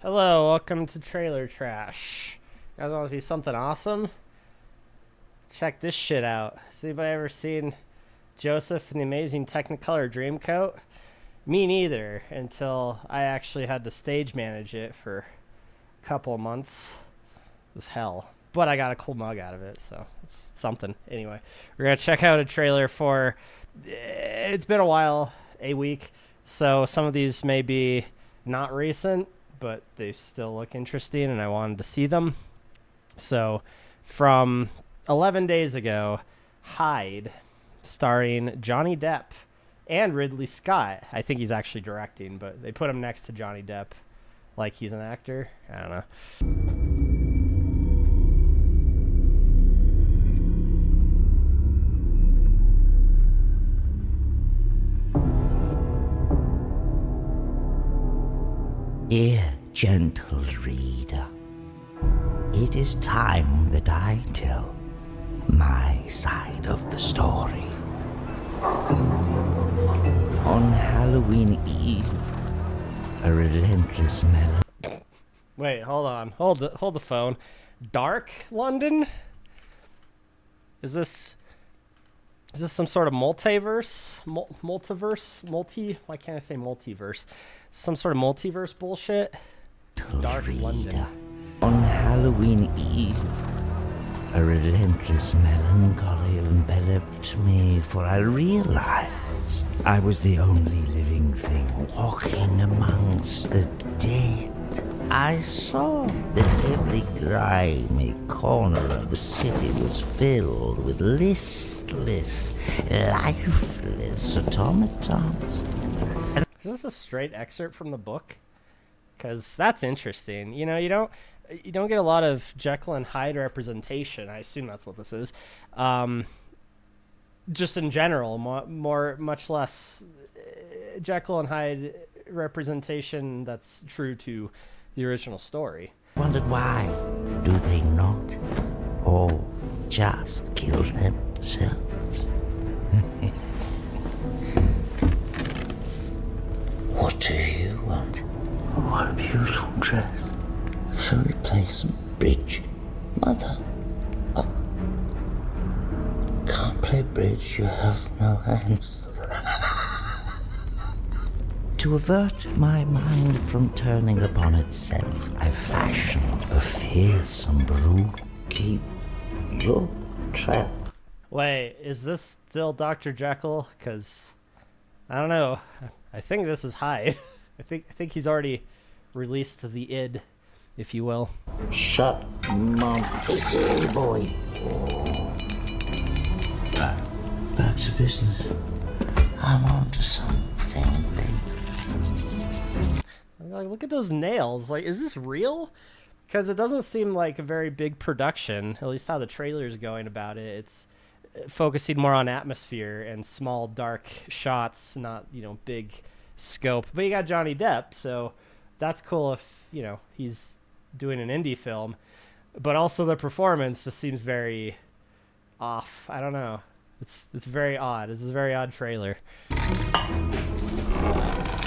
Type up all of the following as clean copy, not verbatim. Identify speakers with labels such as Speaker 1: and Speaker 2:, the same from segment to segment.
Speaker 1: Hello, welcome to Trailer Trash. You guys want to see something awesome? Check this shit out. Has anybody ever seen Joseph and the Amazing Technicolor Dreamcoat? Me neither, until I actually had to stage manage it for a couple of months. It was hell. But I got a cool mug out of it, so it's something. Anyway, we're going to check out a trailer for... It's been a while, a week, so some of these may be not recent, but they still look interesting, and I wanted to see them. So, from 11 days ago, Hyde, starring Johnny Depp and Ridley Scott. I think he's actually directing, but they put him next to Johnny Depp like he's an actor. I don't know.
Speaker 2: Dear gentle reader, it is time that I tell my side of the story. On Halloween Eve, a relentless melon.
Speaker 1: Wait, hold on. Hold the phone. Dark London? Is this some sort of multiverse? Why can't I say multiverse? Some sort of multiverse bullshit? Dark
Speaker 2: Reader.
Speaker 1: London.
Speaker 2: On Halloween Eve, a relentless melancholy enveloped me, for I realized I was the only living thing walking amongst the dead. I saw that every grimy corner of the city was filled with listless, lifeless automatons.
Speaker 1: Is this a straight excerpt from the book? Because that's interesting. You know, you don't get a lot of Jekyll and Hyde representation. I assume that's what this is. Just in general, much less Jekyll and Hyde representation that's true to the original story.
Speaker 2: Wondered why do they not all just kill themselves? What do you want? What a beautiful dress. Shall we play some bridge? Mother. Oh. Can't play bridge, you have no hands. To avert my mind from turning upon itself, I fashioned a fearsome brew. Keep your trap.
Speaker 1: Wait, is this still Dr. Jekyll? Because I don't know. I think this is Hyde. I think he's already released the id, if you will.
Speaker 2: Shut mum, silly boy. Back to business. I'm on to something big.
Speaker 1: Like, look at those nails. Like, is this real? Because it doesn't seem like a very big production, at least how the trailer's going about it. It's focusing more on atmosphere and small, dark shots, not, big scope. But you got Johnny Depp, so that's cool if, he's doing an indie film. But also the performance just seems very off. I don't know. It's very odd. This is a very odd trailer.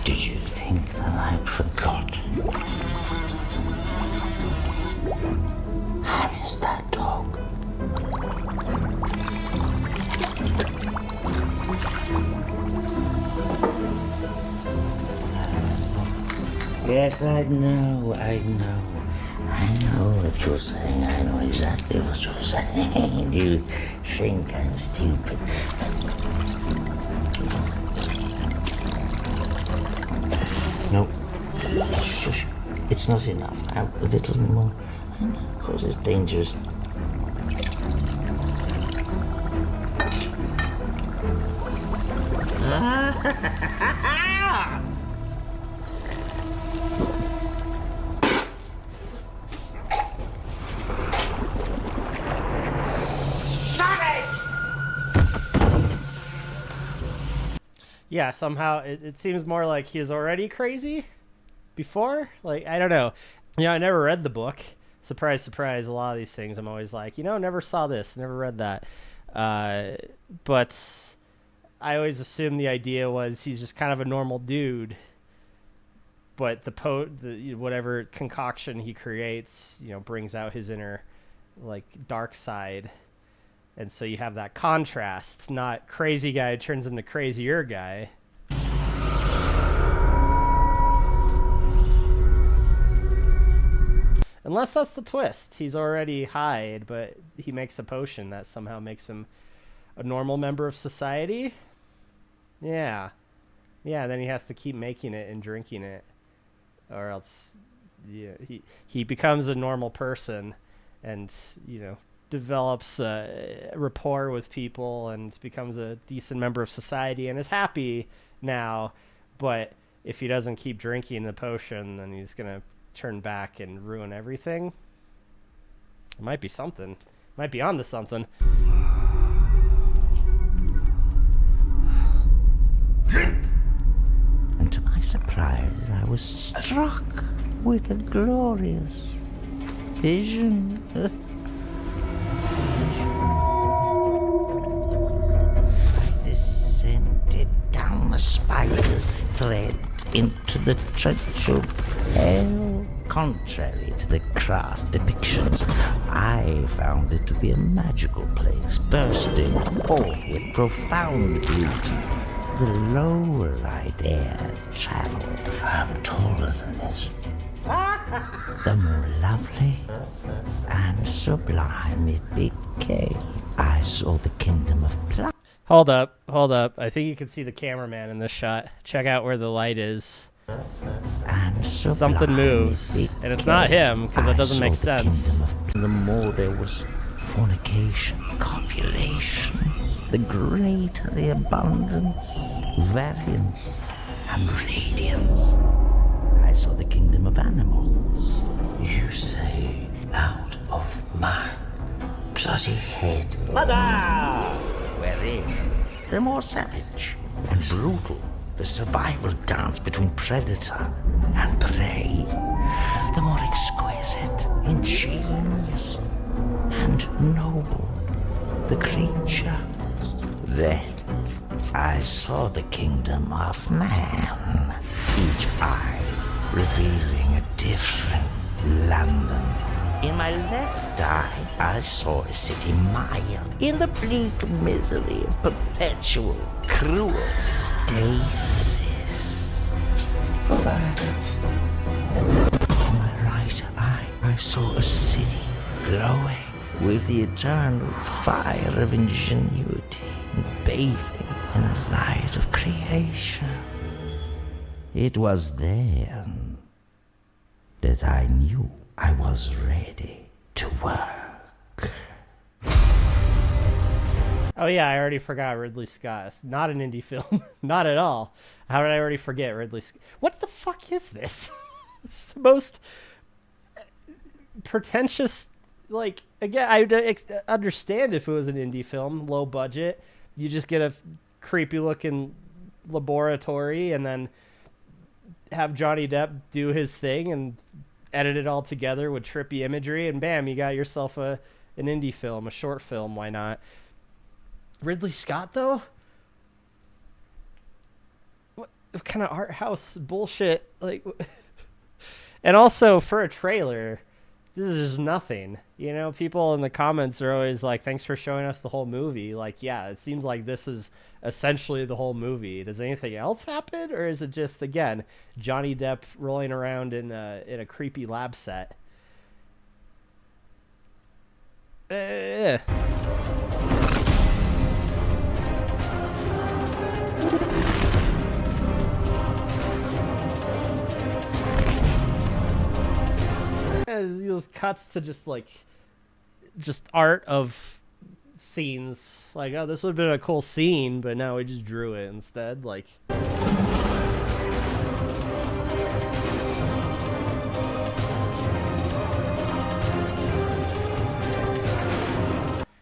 Speaker 2: Did you think that I forgot? I miss that dog. Yes, I know. I know what you're saying. I know exactly what you're saying. You think I'm stupid. No. Shush. It's not enough. Now, a little more. Of course, it's dangerous.
Speaker 1: Yeah, somehow it seems more like he was already crazy before. Like, I don't know. I never read the book. Surprise, surprise. A lot of these things I'm always like, never saw this, never read that. But I always assumed the idea was he's just kind of a normal dude but whatever concoction he creates, brings out his inner like dark side. And so you have that contrast, not crazy guy turns into crazier guy. Unless that's the twist. He's already Hyde, but he makes a potion that somehow makes him a normal member of society. Yeah. Yeah, then he has to keep making it and drinking it. Or else he becomes a normal person and, develops a rapport with people and becomes a decent member of society and is happy now. But if he doesn't keep drinking the potion, then he's going to turn back and ruin everything. It might be something. Might be onto something.
Speaker 2: And to my surprise, I was struck with a glorious vision. I descended down the spider's thread into the trench of hell. Contrary to the crass depictions, I found it to be a magical place, bursting forth with profound beauty. The lower I dared travel, I'm taller than this, the more lovely and sublime it became. I saw the kingdom of blood.
Speaker 1: Hold up. I think you can see the cameraman in this shot. Check out where the light is.
Speaker 2: And
Speaker 1: something moves, and it's not him, because it doesn't make sense.
Speaker 2: The more there was fornication, copulation, the greater the abundance, variance, and radiance. I saw the kingdom of animals. You say, out of my bloody head. Mother! Wherein the more savage and brutal the survival dance between predator and prey, the more exquisite, ingenious, and noble the creature. Then I saw the kingdom of man, each eye revealing a different London. In my left eye, I saw a city mired in the bleak misery of perpetual, cruel stasis. In my right eye, I saw a city glowing with the eternal fire of ingenuity and bathing in the light of creation. It was then that I knew I was ready to work.
Speaker 1: Oh yeah, I already forgot Ridley Scott. It's not an indie film. Not at all. How did I already forget Ridley Scott? What the fuck is this? It's the most pretentious, like, again, I would understand if it was an indie film, low budget. You just get a creepy looking laboratory and then have Johnny Depp do his thing and edit it all together with trippy imagery, and bam, you got yourself an indie film, a short film. Why not? Ridley Scott, though? What kind of art house bullshit? Like, and also for a trailer, this is just nothing. People in the comments are always like, thanks for showing us the whole movie. Like, yeah, it seems like this is essentially the whole movie. Does anything else happen? Or is it just, again, Johnny Depp rolling around in a creepy lab set? Those cuts to just art of scenes. Like, oh, this would have been a cool scene, but now we just drew it instead. Like,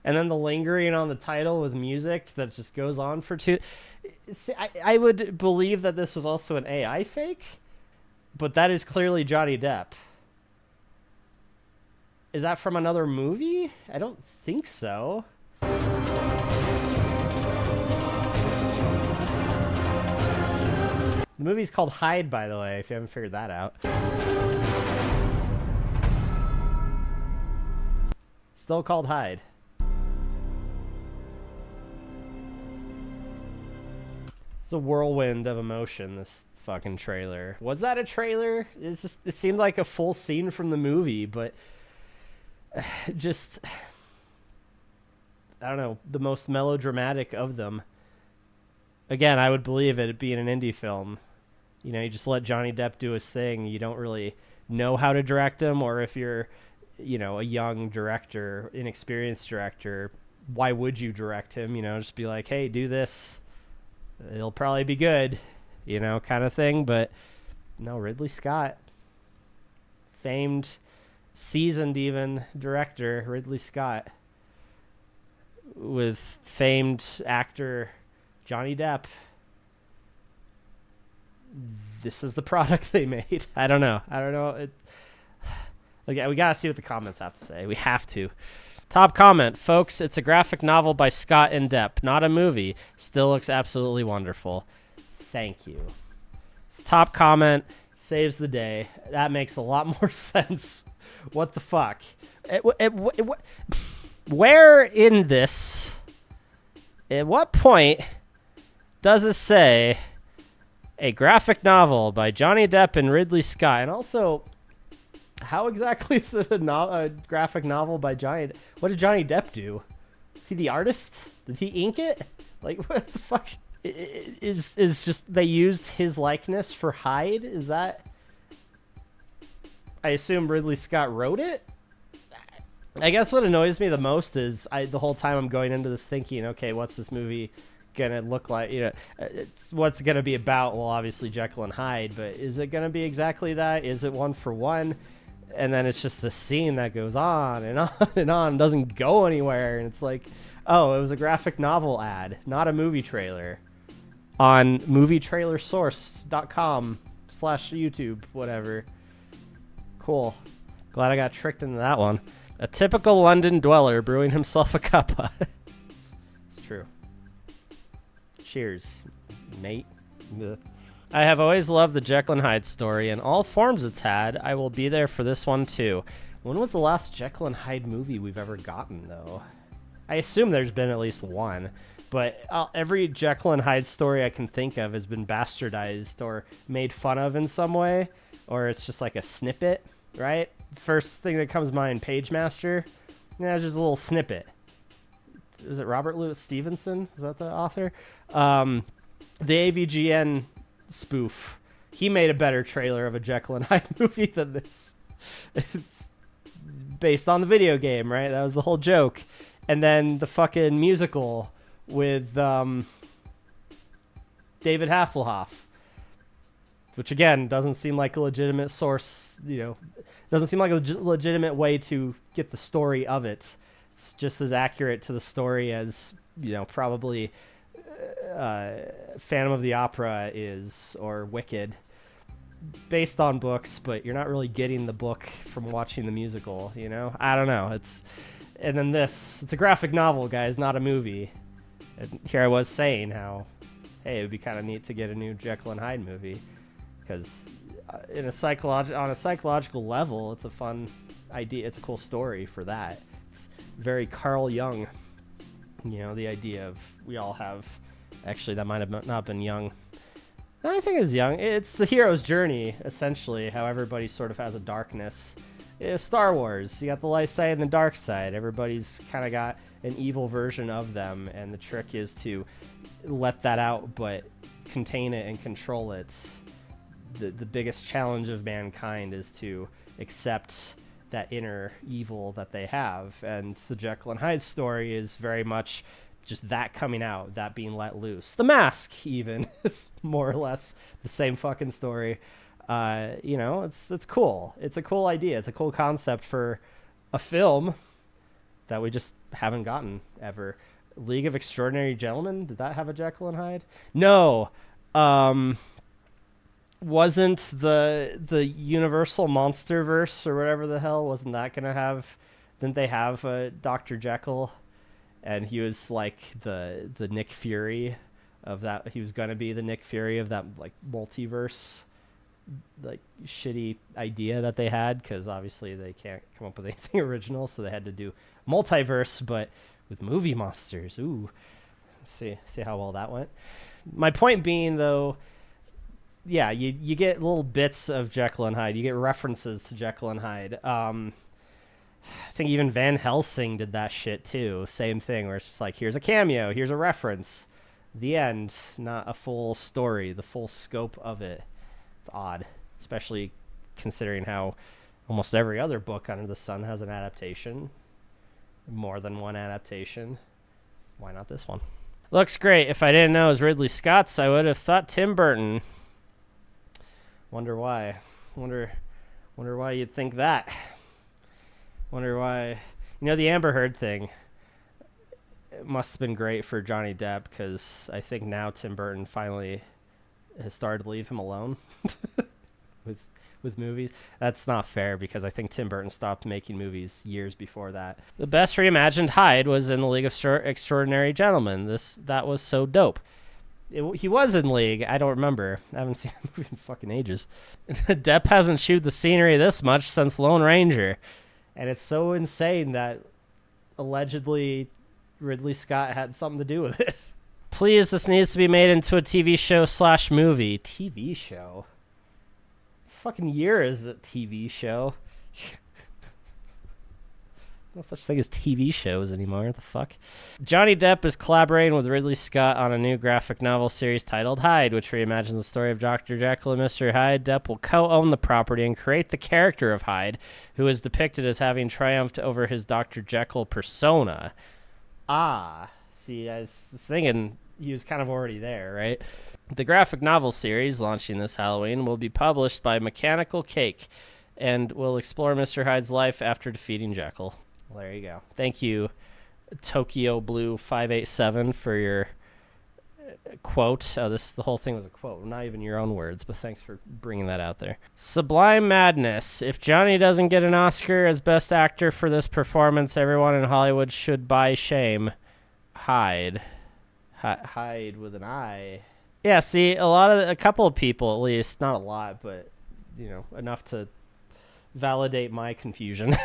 Speaker 1: and then the lingering on the title with music that just goes on for two. See, I would believe that this was also an AI fake, but that is clearly Johnny Depp. Is that from another movie? I don't think so. The movie's called Hyde, by the way, if you haven't figured that out. Still called Hyde. It's a whirlwind of emotion, this fucking trailer. Was that a trailer? It's just, it seemed like a full scene from the movie, but just, I don't know, the most melodramatic of them. Again, I would believe it being an indie film. You know, you just let Johnny Depp do his thing. You don't really know how to direct him, or if you're, you know, a young director, inexperienced director, why would you direct him? You know, just be like, hey, do this. It'll probably be good, you know, kind of thing. But no, Ridley Scott, famed, seasoned even director Ridley Scott, with famed actor Johnny Depp. This is the product they made. I don't know. Like, we gotta see what the comments have to say. We have to. Top comment, folks, it's a graphic novel by Scott and Depp, not a movie. Still looks absolutely wonderful. Thank you. Top comment saves the day. That makes a lot more sense. What the fuck? Where in this, at what point does it say a graphic novel by Johnny Depp and Ridley Scott? And also, how exactly is it a graphic novel by Johnny? What did Johnny Depp do? Is he the artist? Did he ink it? Like, what the fuck? Is just they used his likeness for Hyde? Is that? I assume Ridley Scott wrote it? I guess what annoys me the most is the whole time I'm going into this thinking, okay, what's this movie gonna look like? You know, it's what's gonna be about. Well, obviously Jekyll and Hyde, but is it gonna be exactly that? Is it one for one? And then it's just the scene that goes on and on and on, doesn't go anywhere. And it's like, oh, it was a graphic novel ad, not a movie trailer, on movietrailersource.com/YouTube, whatever. Cool. Glad I got tricked into that one. A typical London dweller brewing himself a cuppa. It's true. Cheers, mate. Ugh. I have always loved the Jekyll and Hyde story and all forms it's had. I will be there for this one too. When was the last Jekyll and Hyde movie we've ever gotten, though? I assume there's been at least one, but every Jekyll and Hyde story I can think of has been bastardized or made fun of in some way, or it's just like a snippet, right? First thing that comes to mind, Page Master. Yeah, it's just a little snippet. Is it Robert Louis Stevenson? Is that the author? The AVGN spoof. He made a better trailer of a Jekyll and Hyde movie than this. It's based on the video game, right? That was the whole joke. And then the fucking musical with David Hasselhoff, which again doesn't seem like a legitimate source, you know, doesn't seem like a legitimate way to get the story of it. It's just as accurate to the story as, you know, probably Phantom of the Opera is, or Wicked, based on books, but you're not really getting the book from watching the musical, you know? I don't know. And then this, it's a graphic novel, guys, not a movie. And here I was saying how, hey, it would be kind of neat to get a new Jekyll and Hyde movie, because on a psychological level, it's a fun idea. It's a cool story for that. It's very Carl Jung, you know, the idea of we all have. Actually, that might have not been Jung. I think it's Jung. It's the hero's journey, essentially, how everybody sort of has a darkness. It's Star Wars. You got the light side and the dark side. Everybody's kind of got an evil version of them, and the trick is to let that out, but contain it and control it. The biggest challenge of mankind is to accept that inner evil that they have, and the Jekyll and Hyde story is very much just that coming out, that being let loose. The Mask, even, is more or less the same fucking story. You know, it's cool. It's a cool idea. It's a cool concept for a film that we just haven't gotten ever. League of Extraordinary Gentlemen, did that have a Jekyll and Hyde? No. Wasn't the Universal Monsterverse or whatever the hell, wasn't that gonna have? Didn't they have a Dr. Jekyll? And he was like the Nick Fury of that. He was going to be the Nick Fury of that like multiverse, like shitty idea that they had, because obviously they can't come up with anything original, so they had to do multiverse, but with movie monsters. Ooh, let's see how well that went. My point being, though, yeah, you get little bits of Jekyll and Hyde. You get references to Jekyll and Hyde. I think even Van Helsing did that shit too. Same thing, where it's just like, here's a cameo, here's a reference. The end, not a full story, the full scope of it. It's odd, especially considering how almost every other book under the sun has an adaptation. More than one adaptation. Why not this one? Looks great. If I didn't know it was Ridley Scott's, I would have thought Tim Burton. Wonder why. Wonder why you'd think that. Wonder why. You know, the Amber Heard thing, it must have been great for Johnny Depp, because I think now Tim Burton finally has started to leave him alone with movies. That's not fair, because I think Tim Burton stopped making movies years before that. The best reimagined Hyde was in The League of Extraordinary Gentlemen. That was so dope. He was in League. I don't remember. I haven't seen the movie in fucking ages. Depp hasn't chewed the scenery this much since Lone Ranger. And it's so insane that allegedly Ridley Scott had something to do with it. Please, this needs to be made into a TV show / movie. TV show? Fucking year is a TV show? No such thing as TV shows anymore. What the fuck? Johnny Depp is collaborating with Ridley Scott on a new graphic novel series titled Hyde, which reimagines the story of Dr. Jekyll and Mr. Hyde. Depp will co-own the property and create the character of Hyde, who is depicted as having triumphed over his Dr. Jekyll persona. See, I was thinking he was kind of already there, right? The graphic novel series, launching this Halloween, will be published by Mechanical Cake and will explore Mr. Hyde's life after defeating Jekyll. Well, there you go. Thank you, Tokyo Blue 587, for your quote. Oh, the whole thing was a quote, not even your own words, but thanks for bringing that out there. Sublime Madness. If Johnny doesn't get an Oscar as Best Actor for this performance, everyone in Hollywood should buy shame. Hyde. Hyde with an I. Yeah, see, a couple of people at least, not a lot, but, you know, enough to validate my confusion,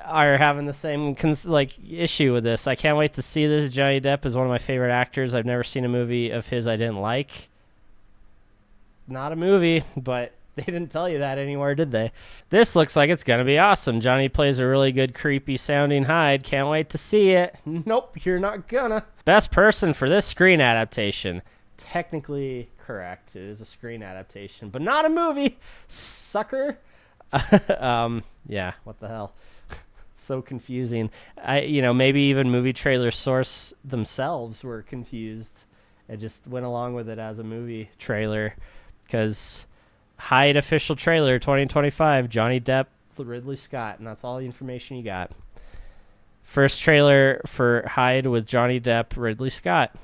Speaker 1: are having the same issue with this. I can't wait to see this. Johnny Depp is one of my favorite actors. I've never seen a movie of his I didn't like. Not a movie, but they didn't tell you that anywhere, did they? This looks like it's going to be awesome. Johnny plays a really good, creepy sounding Hyde. Can't wait to see it. Nope, you're not gonna. Best person for this screen adaptation. Technically correct. It is a screen adaptation, but not a movie. Sucker. Yeah, what the hell? So confusing. Maybe even movie trailer source themselves were confused and just went along with it as a movie trailer, because Hyde official trailer 2025, Johnny Depp, Ridley Scott, and that's all the information you got. First trailer for Hyde with Johnny Depp, Ridley Scott.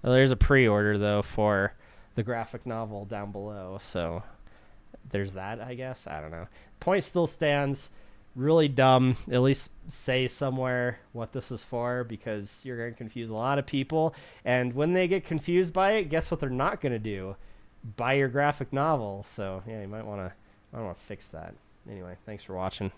Speaker 1: Well, there's a pre-order though for the graphic novel down below, so there's that, I guess. I don't know. Point still stands. Really dumb. At least say somewhere what this is for, because you're going to confuse a lot of people. And when they get confused by it, guess what they're not going to do? Buy your graphic novel. So yeah, you might want to fix that. Anyway, thanks for watching.